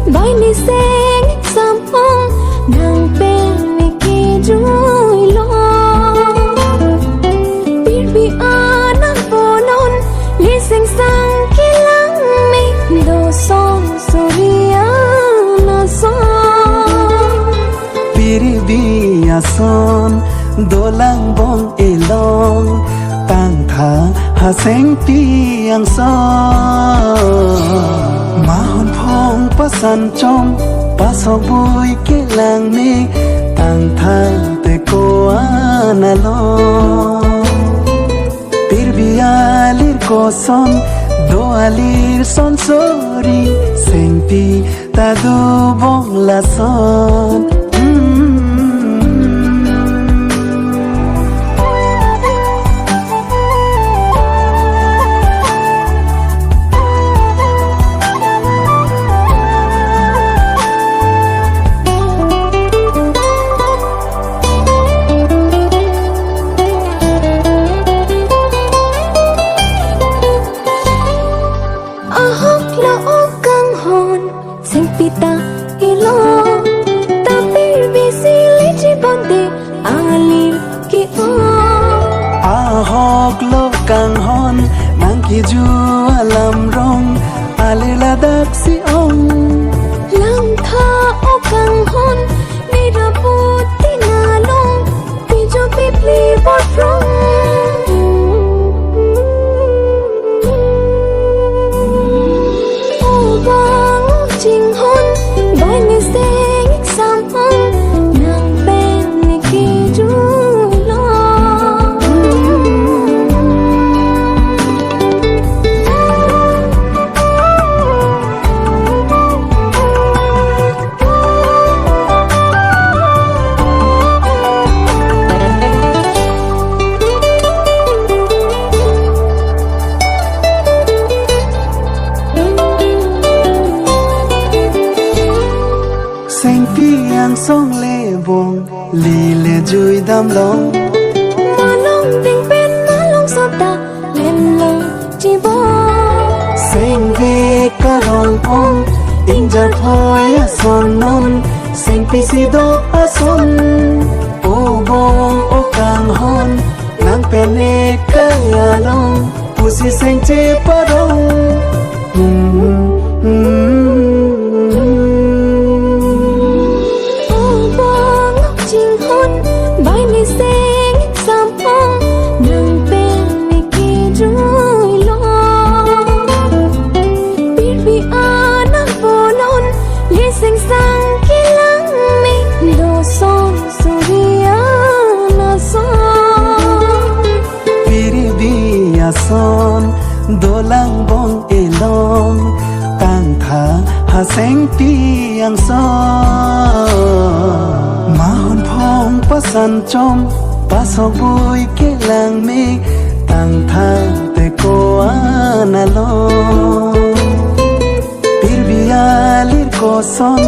Bài này sen xăm hông nàng bên mi kia rui lo biết bị nàng vô non li sinh sang kia lắng mi đồ son soria na son biri bia son do lang bong elong tang tha ha seng piang son ma hon phong pasan chom paso bui ke lang mi tang tha te ko analo birbia lir ko son do alir son sori seng pi ta do bong la son pita ilo tapi bisili cibonde alir ki o ahok lo kang hon nang ki ju alam rong alir ladak si ong lang tha o kang hon ni ra puti na long pi jo pi pli bot rong Seng piang song le bong li le jui dam long ma long ding pen ma long so ta len long chi bo seng ve ka rong ong in jar phoi a son non seng pi si do a son o bong o kang hon nang pen e ka ya long pu si seng che pa dong bài này sen xăm hông nàng bên mi kia rui lo biết vì nàng vô non li sinh sang kia lắng mi đồ son soria na son biri bia son do lang bong elong tang tha ha seng piang son ma hon phong pasan chom paso bui ke lang mi tang tha te ko analo birbia lir ko son